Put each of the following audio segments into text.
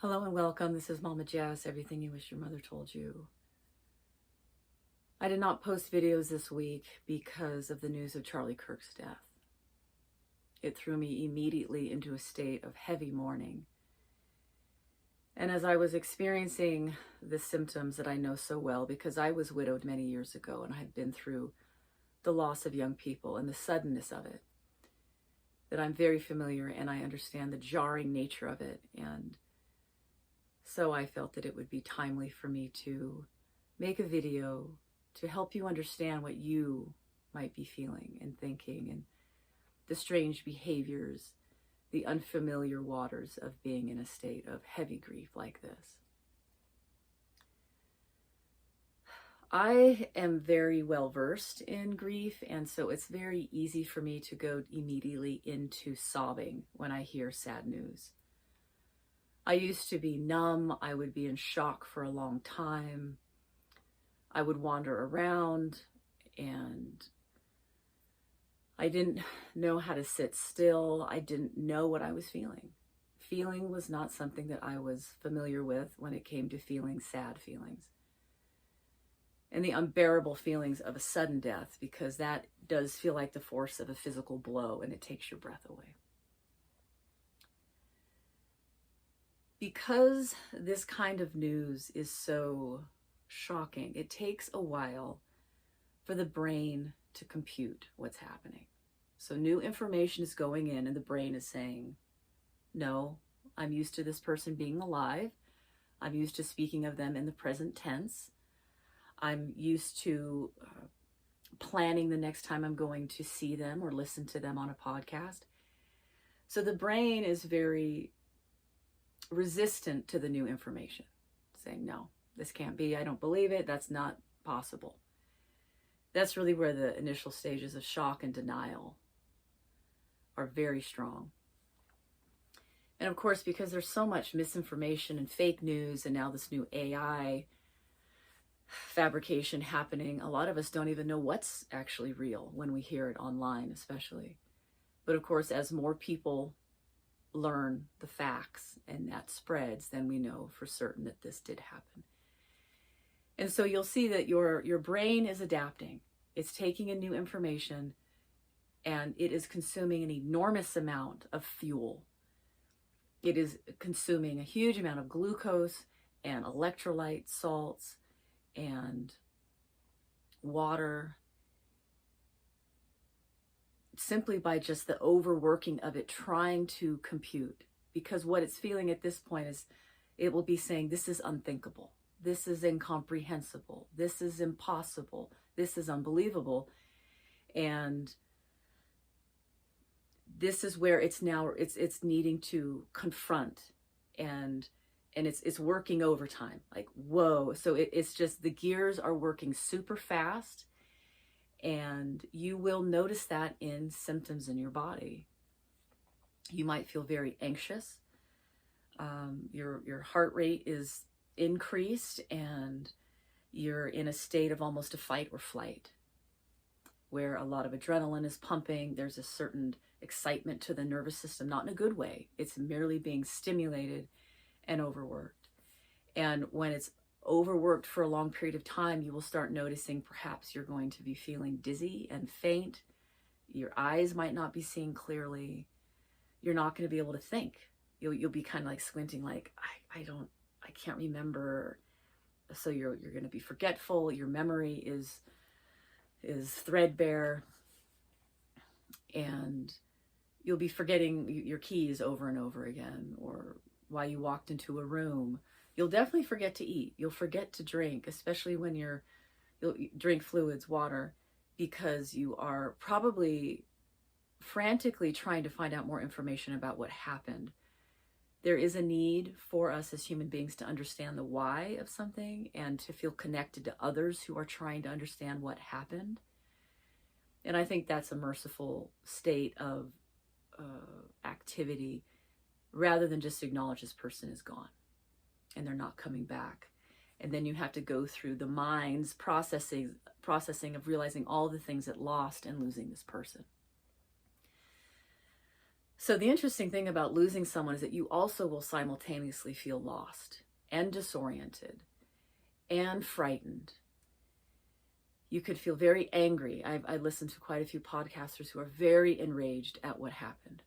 Hello and welcome. This is Mama Jess, everything you wish your mother told you. I did not post videos this week because of the news of Charlie Kirk's death. It threw me immediately into a state of heavy mourning. And as I was experiencing the symptoms that I know so well, because I was widowed many years ago and I had been through the loss of young people and the suddenness of it, that I'm very familiar and I understand the jarring nature of it. And so I felt that it would be timely for me to make a video to help you understand what you might be feeling and thinking, and the strange behaviors, the unfamiliar waters of being in a state of heavy grief like this. I am very well versed in grief, and so it's very easy for me to go immediately into sobbing when I hear sad news. I used to be numb. I would be in shock for a long time. I would wander around and I didn't know how to sit still. I didn't know what I was feeling. Feeling was not something that I was familiar with when it came to feeling sad feelings. And the unbearable feelings of a sudden death, because that does feel like the force of a physical blow and it takes your breath away. Because this kind of news is so shocking, it takes a while for the brain to compute what's happening. So new information is going in and the brain is saying, no, I'm used to this person being alive. I'm used to speaking of them in the present tense. I'm used to planning the next time I'm going to see them or listen to them on a podcast. So the brain is very resistant to the new information, saying, no, this can't be, I don't believe it, that's not possible. That's really where the initial stages of shock and denial are very strong. And of course, because there's so much misinformation and fake news, and now this new AI fabrication happening, a lot of us don't even know what's actually real when we hear it online, especially. But of course, as more people learn the facts and that spreads, then we know for certain that this did happen. And so you'll see that your brain is adapting. It's taking in new information and it is consuming an enormous amount of fuel. It is consuming a huge amount of glucose and electrolyte salts and water, simply by just the overworking of it, trying to compute. Because what it's feeling at this point is it will be saying, this is unthinkable, this is incomprehensible, this is impossible, this is unbelievable. And this is where it's now, it's needing to confront, and it's working overtime, like, whoa. So it's just, the gears are working super fast. And you will notice that in symptoms in your body. You might feel very anxious. Your heart rate is increased and you're in a state of almost a fight or flight, where a lot of adrenaline is pumping. There's a certain excitement to the nervous system, not in a good way. It's merely being stimulated and overworked. And when it's overworked for a long period of time, you will start noticing perhaps you're going to be feeling dizzy and faint. Your eyes might not be seeing clearly. You're not going to be able to think. You'll be kind of like squinting, like, I can't remember. So you're going to be forgetful. Your memory is threadbare, and you'll be forgetting your keys over and over again, or why you walked into a room. You'll definitely forget to eat. You'll forget to drink, especially when you'll drink fluids, water, because you are probably frantically trying to find out more information about what happened. There is a need for us as human beings to understand the why of something and to feel connected to others who are trying to understand what happened. And I think that's a merciful state of activity, rather than just acknowledge this person is gone and they're not coming back. And then you have to go through the mind's processing of realizing all the things it lost in losing this person. So the interesting thing about losing someone is that you also will simultaneously feel lost and disoriented and frightened. You could feel very angry. I listened to quite a few podcasters who are very enraged at what happened.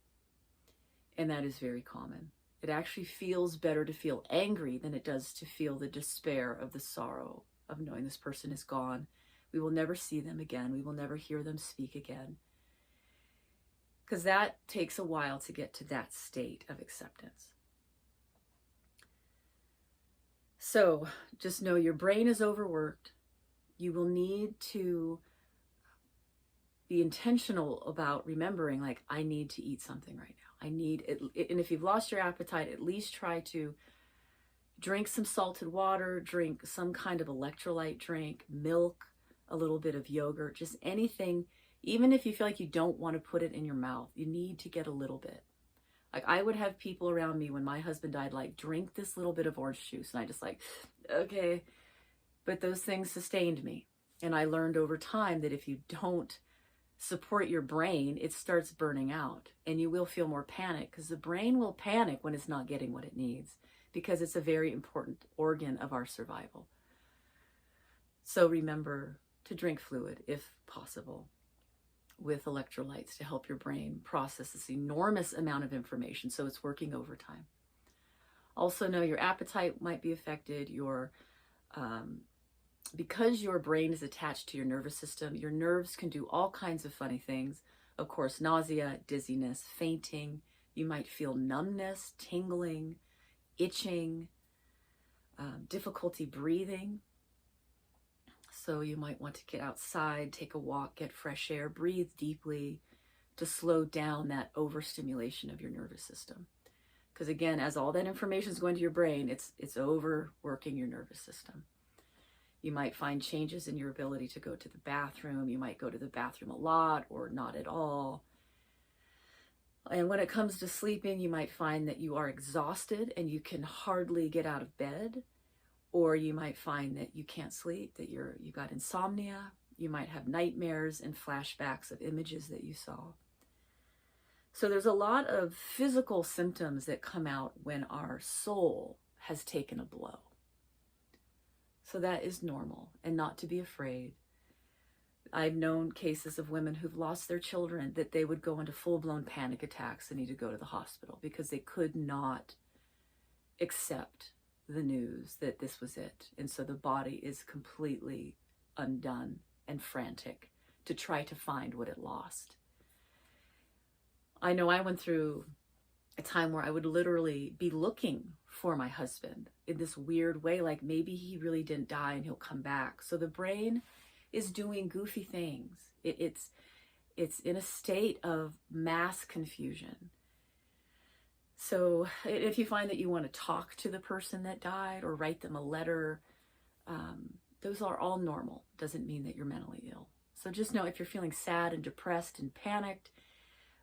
And that is very common. It actually feels better to feel angry than it does to feel the despair of the sorrow of knowing this person is gone. We will never see them again. We will never hear them speak again. Because that takes a while to get to that state of acceptance. So just know your brain is overworked. You will need to be intentional about remembering, like, I need to eat something right now. I need it. And if you've lost your appetite, at least try to drink some salted water, drink some kind of electrolyte drink, milk, a little bit of yogurt, just anything. Even if you feel like you don't want to put it in your mouth, you need to get a little bit. Like, I would have people around me when my husband died, like, drink this little bit of orange juice. And I just like, okay. But those things sustained me. And I learned over time that if you don't support your brain, it starts burning out. And you will feel more panic, because the brain will panic when it's not getting what it needs, because it's a very important organ of our survival. So remember to drink fluid if possible, with electrolytes to help your brain process this enormous amount of information so it's working overtime. Also know your appetite might be affected. Because your brain is attached to your nervous system, your nerves can do all kinds of funny things. Of course, nausea, dizziness, fainting. You might feel numbness, tingling, itching, difficulty breathing. So you might want to get outside, take a walk, get fresh air, breathe deeply to slow down that overstimulation of your nervous system. Because again, as all that information is going to your brain, it's overworking your nervous system. You might find changes in your ability to go to the bathroom. You might go to the bathroom a lot or not at all. And when it comes to sleeping, you might find that you are exhausted and you can hardly get out of bed. Or you might find that you can't sleep, that you got insomnia. You might have nightmares and flashbacks of images that you saw. So there's a lot of physical symptoms that come out when our soul has taken a blow. So that is normal, and not to be afraid. I've known cases of women who've lost their children that they would go into full-blown panic attacks and need to go to the hospital because they could not accept the news that this was it. And so the body is completely undone and frantic to try to find what it lost. I know I went through a time where I would literally be looking for my husband in this weird way, like maybe he really didn't die and he'll come back. So the brain is doing goofy things. It's in a state of mass confusion. So if you find that you want to talk to the person that died or write them a letter, those are all normal. Doesn't mean that you're mentally ill. So just know if you're feeling sad and depressed and panicked,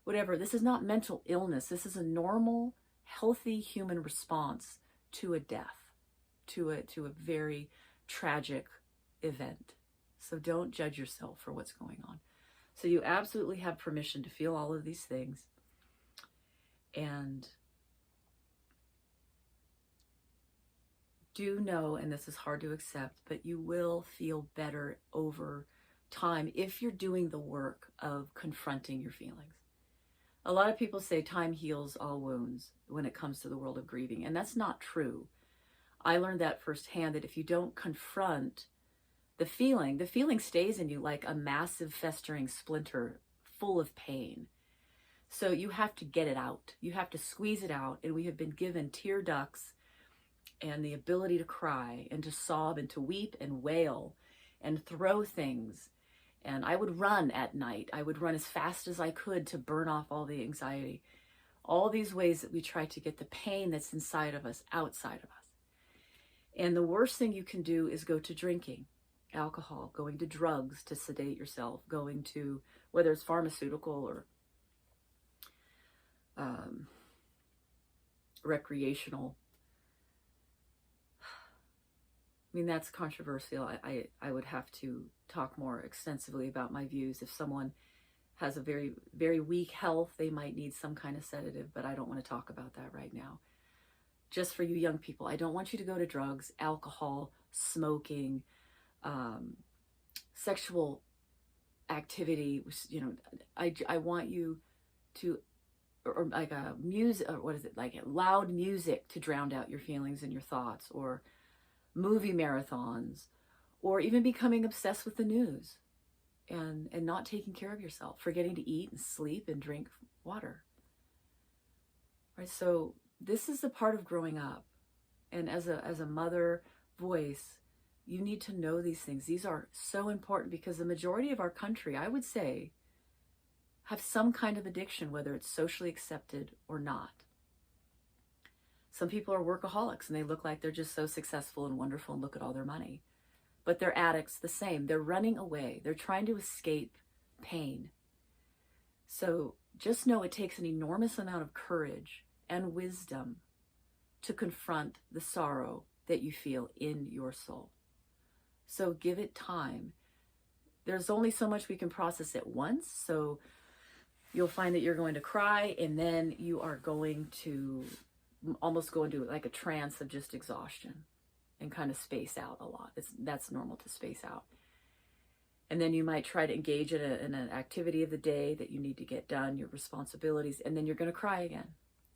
whatever, this is not mental illness. This is a normal, healthy human response to a death, to a very tragic event. So don't judge yourself for what's going on. So you absolutely have permission to feel all of these things. And do know, and this is hard to accept, but you will feel better over time if you're doing the work of confronting your feelings. A lot of people say time heals all wounds when it comes to the world of grieving, and that's not true. I learned that firsthand, that if you don't confront the feeling stays in you like a massive festering splinter full of pain. So you have to get it out. You have to squeeze it out, and we have been given tear ducts and the ability to cry and to sob and to weep and wail and throw things. And I would run at night. I would run as fast as I could to burn off all the anxiety. All these ways that we try to get the pain that's inside of us outside of us. And the worst thing you can do is go to drinking, alcohol, going to drugs to sedate yourself, going to, whether it's pharmaceutical or recreational. I mean, that's controversial. I would have to talk more extensively about my views. If someone has a very, very weak health, they might need some kind of sedative, but I don't want to talk about that right now. Just for you young people, I don't want you to go to drugs, alcohol, smoking, sexual activity. You know, I want you to, or like a music, or what is it, like loud music to drown out your feelings and your thoughts, or movie marathons, or even becoming obsessed with the news and not taking care of yourself, forgetting to eat and sleep and drink water. Right? So this is the part of growing up. And as a mother voice, you need to know these things. These are so important because the majority of our country, I would say, have some kind of addiction, whether it's socially accepted or not. Some people are workaholics and they look like they're just so successful and wonderful and look at all their money. But they're addicts the same. They're running away. They're trying to escape pain. So just know it takes an enormous amount of courage and wisdom to confront the sorrow that you feel in your soul. So give it time. There's only so much we can process at once. So you'll find that you're going to cry, and then you are going to almost go into like a trance of just exhaustion and kind of space out a lot. That's normal to space out. And then you might try to engage in an activity of the day that you need to get done, your responsibilities, and then you're going to cry again.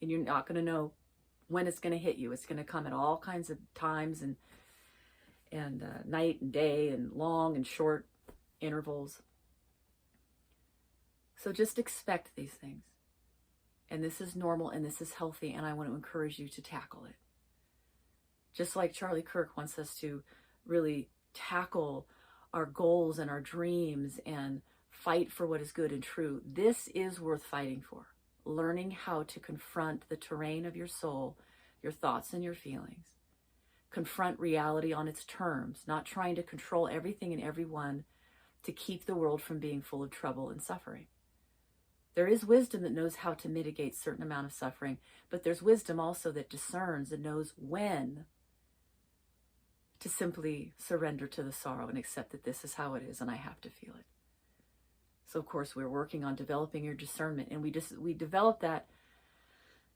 And you're not going to know when it's going to hit you. It's going to come at all kinds of times and night and day and long and short intervals. So just expect these things. And this is normal and this is healthy, and I want to encourage you to tackle it. Just like Charlie Kirk wants us to really tackle our goals and our dreams and fight for what is good and true. This is worth fighting for. Learning how to confront the terrain of your soul, your thoughts and your feelings. Confront reality on its terms, not trying to control everything and everyone to keep the world from being full of trouble and suffering. There is wisdom that knows how to mitigate a certain amount of suffering, but there's wisdom also that discerns and knows when to simply surrender to the sorrow and accept that this is how it is and I have to feel it. So of course we're working on developing your discernment, and we develop that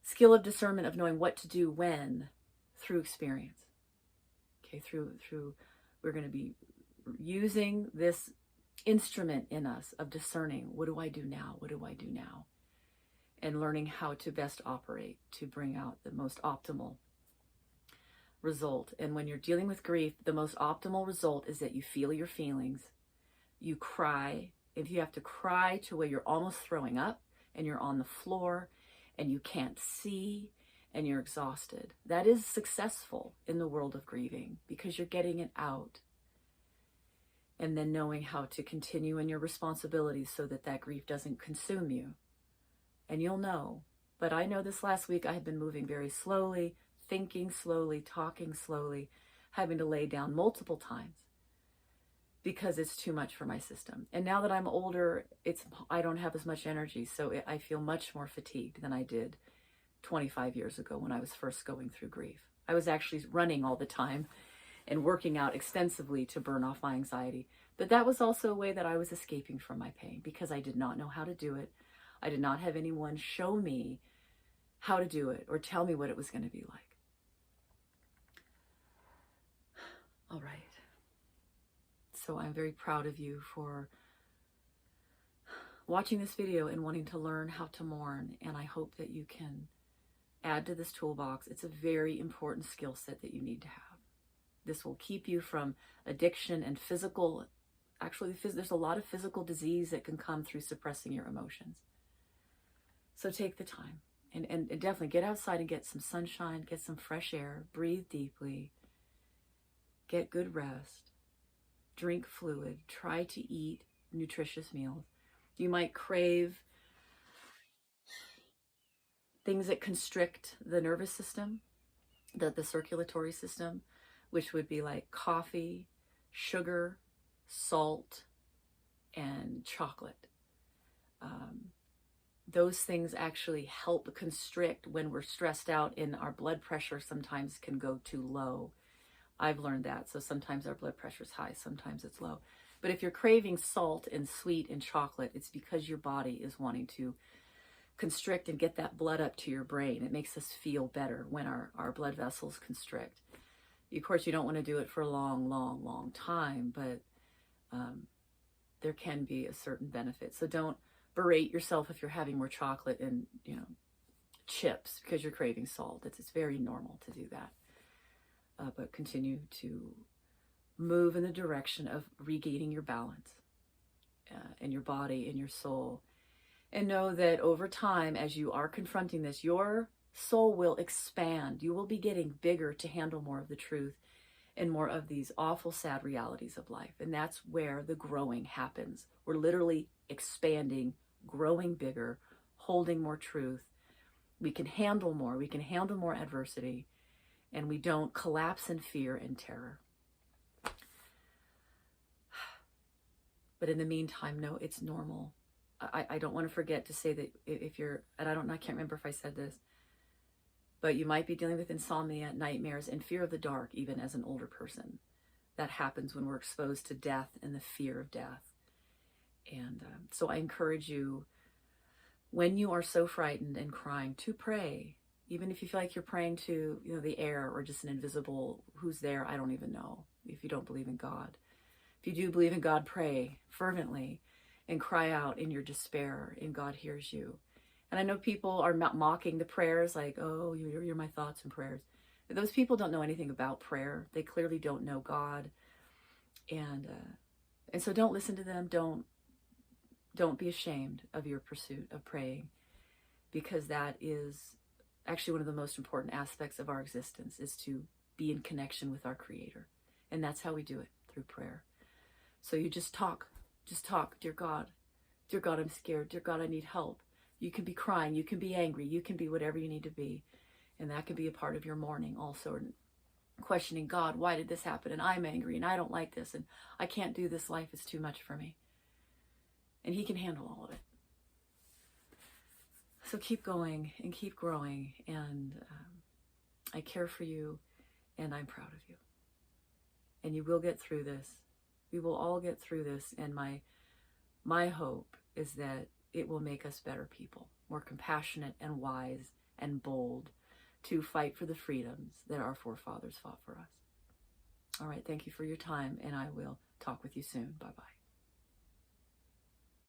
skill of discernment of knowing what to do when through experience. Okay, through we're going to be using this instrument in us of discerning, what do I do now? What do I do now? And learning how to best operate to bring out the most optimal result. And when you're dealing with grief, the most optimal result is that you feel your feelings, you cry. If you have to cry to where you're almost throwing up and you're on the floor and you can't see and you're exhausted, that is successful in the world of grieving because you're getting it out. And then knowing how to continue in your responsibilities so that that grief doesn't consume you. And you'll know. But I know this last week I have been moving very slowly, thinking slowly, talking slowly, having to lay down multiple times because it's too much for my system. And now that I'm older, I don't have as much energy, so I feel much more fatigued than I did 25 years ago when I was first going through grief. I was actually running all the time and working out extensively to burn off my anxiety. But that was also a way that I was escaping from my pain because I did not know how to do it. I did not have anyone show me how to do it or tell me what it was going to be like. All right. So I'm very proud of you for watching this video and wanting to learn how to mourn. And I hope that you can add to this toolbox. It's a very important skill set that you need to have. This will keep you from addiction and physical, actually there's a lot of physical disease that can come through suppressing your emotions. So take the time and definitely get outside and get some sunshine, get some fresh air, breathe deeply, get good rest, drink fluid, try to eat nutritious meals. You might crave things that constrict the nervous system, the circulatory system, which would be like coffee, sugar, salt, and chocolate. Those things actually help constrict when we're stressed out, and our blood pressure sometimes can go too low. I've learned that. So sometimes our blood pressure is high, sometimes it's low. But if you're craving salt and sweet and chocolate, it's because your body is wanting to constrict and get that blood up to your brain. It makes us feel better when our blood vessels constrict. Of course, you don't want to do it for a long, long, long time, but there can be a certain benefit. So don't berate yourself if you're having more chocolate and, chips because you're craving salt. It's very normal to do that. But continue to move in the direction of regaining your balance in your body, in your soul. And know that over time, as you are confronting this, your soul will expand. You will be getting bigger to handle more of the truth and more of these awful, sad realities of life. And that's where the growing happens. We're literally expanding, growing bigger, holding more truth. We can handle more. We can handle more adversity. And we don't collapse in fear and terror. But in the meantime, no, it's normal. I don't want to forget to say that if you're, and I can't remember if I said this, but you might be dealing with insomnia, nightmares, and fear of the dark, even as an older person. That happens when we're exposed to death and the fear of death. And so I encourage you, when you are so frightened and crying, to pray. Even if you feel like you're praying to, the air or just an invisible who's there, I don't even know, if you don't believe in God. If you do believe in God, pray fervently and cry out in your despair, and God hears you. And I know people are mocking the prayers, like, oh, you're my thoughts and prayers. But those people don't know anything about prayer. They clearly don't know God. And so don't listen to them. Don't be ashamed of your pursuit of praying, because that is actually one of the most important aspects of our existence, is to be in connection with our Creator. And that's how we do it, through prayer. So you just talk, dear God, I'm scared. Dear God, I need help. You can be crying, you can be angry, you can be whatever you need to be. And that can be a part of your mourning also, and questioning, God, why did this happen? And I'm angry, and I don't like this, and I can't do this. Life is too much for me. And He can handle all of it. So keep going and keep growing, and I care for you, and I'm proud of you. And you will get through this. We will all get through this, and my hope is that it will make us better people, more compassionate and wise and bold to fight for the freedoms that our forefathers fought for us. All right, thank you for your time, and I will talk with you soon. Bye-bye.